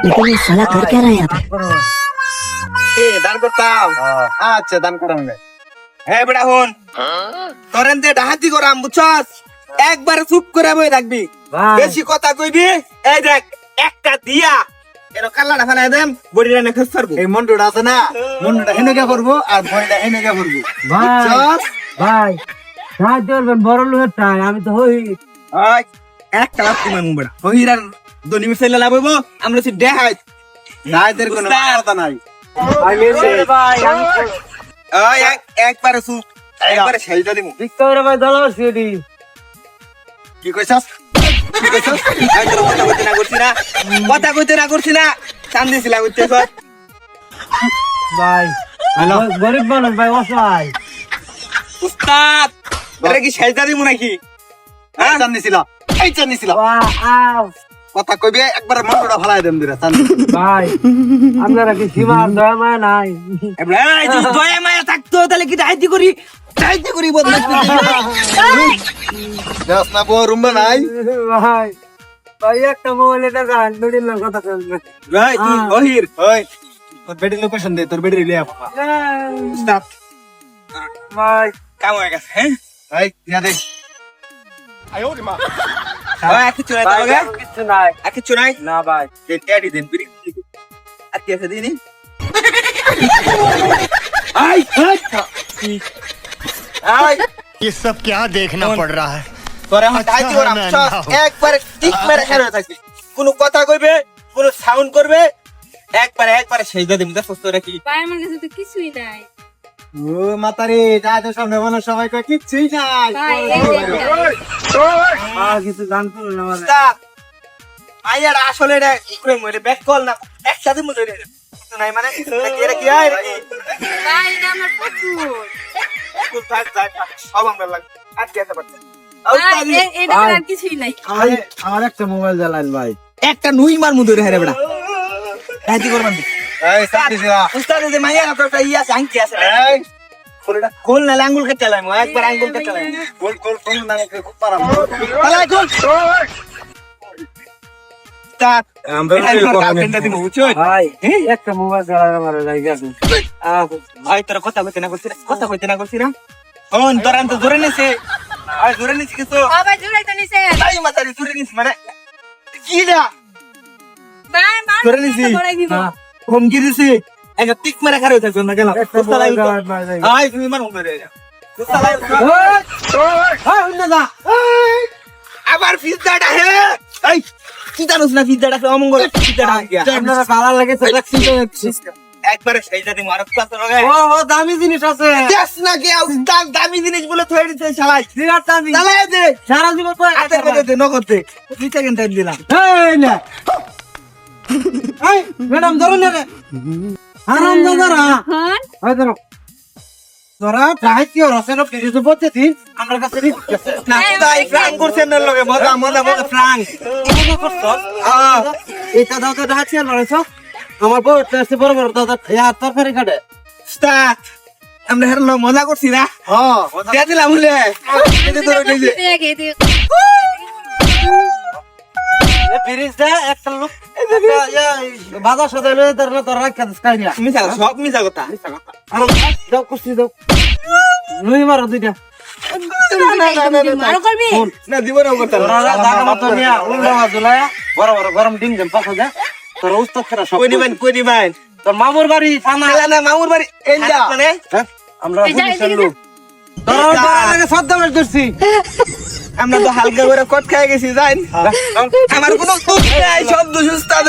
लेकिन ये साला कर क्या रहा है यहाँ पे? দান করতাম। আচ্ছা দান করাম গে। হ্যাঁ বেটা হন তোরেন যে ডাহাতি করাম বুঝছস একবার চুপ করে বই রাখবি বেশি কথা কইবি এই দেখ একটা দিয়া এর কাল্লাটা ফেলাই দেম বডিটা নে খস করব এই মন্ডুটা আছে না মন্ডুটা হেনে কে করব আর বডিটা হেনে কে করব বুঝছস ভাই সাহায্য করবেন বড় লোকের টাই আমি তো হই ওই একটা লাভ তুমি মুবড়া হইরার দনি মিশাইলে লাভ হইবো আমরা সি দেখাই নাইদের কোনো কথা নাই ভাই আমি ওই একবারে চুপ একবারে ছেড়ে দিমু ভিক্টোরিয়া ভাই দল সিডি কি কইছস কি কইছস আমি তো কথা কইতে না করছি না চান দিছিলা কইতেছ ভাই হ্যালো গরিব মানুষ ভাই অসহায় উস্তাদ আরে কি ছেড়ে দিমু নাকি হ্যাঁ চান দিছিলা এই চান দিছিলা আও কথা কইবে একবার মনটা ফলাই দেম দিরা চান ভাই আপনারা কি সীমার দয়া মায়া নাই এই তুই দয়া মায়া থাকতো তাহলে কি দাইতি করি বদমাশ দাস না বড় রুম নাই ভাই ভাই একটা মোবাইল এটা গান দুদিন না কথা বলবে ভাই তুই ওহির ওই তোর বেডি লোকেশন দে তোর বেডি লিয়া স্টপ ভাই কাম হয়ে গেছে হ্যাঁ এই ইয়া দে আয়ো রে মা ভাই কিছু নাই তোমাকে কিছু নাই কিছু নাই না ভাই যে টেডি দেন বিড়ি আর কি আছে দিনি আই আই ये सब क्या देखना पड़ रहा है। তোরে আমার দাইতি ওরাম একবার টিক মেরে খেলে থাকবি কোন কথা কইবে কোন সাউন্ড করবে একবারে সেজদা দিমু দেখছ তোরা কি ভাই আমার কাছে তো কিছুই নাই ও মাতারি দাদা সামনে মনে সবাই কই কিচ্ছুই নাই ভাই এই কিছু জানতো না মানে স্টাপ আইয়ার আসলে এটা করে মরে ব্যাক কল না একসাথে মরে রে নাই মানে এটা কি আই ভাই এটা আমার পুতুল কোন থাক সব আমরা লাগ আর কি আছে বাচ্চা ভাই এটা আর কিছুই নাই আর একটা মোবাইল জ্বালান ভাই একটা নুই মার মুদে রে হেরে বেটা দাইতি করবান এই সাথে দিরা উস্তাদ যে মাইয়া তো ইয়া আংকি আছে এই কোলটা কোল না আঙ্গুল কেটে লাইম একবার আঙ্গুল কেটে লাইম কোল না খুব পারাম আলাই কোল স্টার্ট আমরা দিমু বুঝছো ভাই একটা মোবাইল জ্বালান আমার জায়গা আছে ভাই তোর কথা কইতে না করছিস না ফোন তোরান তো জোরে নিছে আর জোরে নিছে কিছু ভাই জুড়াই তো নিছে তাই মাতারি জোরে নিছে মানে কি না ভাই মার জোরে নিছি বড়াই দিব ফোন কি দিছি একটা টিক মেরে খারে থাকছ না কেন ভাই আই তুমি মান উমরে আবার ফিজাটা হে এই কি জানোস না ফিজাটা অমঙ্গল ফিজাটা আপনারা ভালো লাগে তো একবারে সেইটা দিমু আর ক্লাস লগে ও দামি জিনিস আছে দেখ না কি উস্তাদ দামি জিনিস বলে থই দিতে শালাই বিরাট দামি চালাই দে সারা জীবন তো আতে করে দে নগদে 2 সেকেন্ড টাইম দিলাম এই না এই ম্যাডাম ধরুন না রে আরাম দাদারা হন ওই ধরো তোরা চাইছি রসের কিছু তো বলতেছি আমার কাছে না তাই ফ্রাং করছেন না লগে মজা ফ্রাং মজা করছস এটা দাও তো রাখছি আর মারছ আমার বউ আছে বড় বড় দাদা ইয়া তরকারি কাটে স্টার্ট আমরা হেরলো মজা করছি না হ্যাঁ দিয়া দিলাম বলে এই তো রইছে দেখে দে এ ফিরিস দে একটা লোক বাজার সাথে লয়ে তোর রাখা দিস কাই না মিছা সব মিছা কথা দাও কুস্তি দাও নই মারো দুইটা মারো করবি না দিব না কথা তোরা দাগা মতো নিয়া উল্টা জুলায়া বড় বড় গরম ডিম দেন পাখা যা তোর উস্তাদ খেলা সব কই দিবেন তোর মামুর বাড়ি থানা না মামুর বাড়ি এই যা মানে আমরা পুলিশের লোক তোরা লাগে সদ্দা মার ধরছি আমরা তো হালকা করে কট খাই গেছি জান আমার কোনো দুঃখ নাই সব দুষ্ট উস্তাদ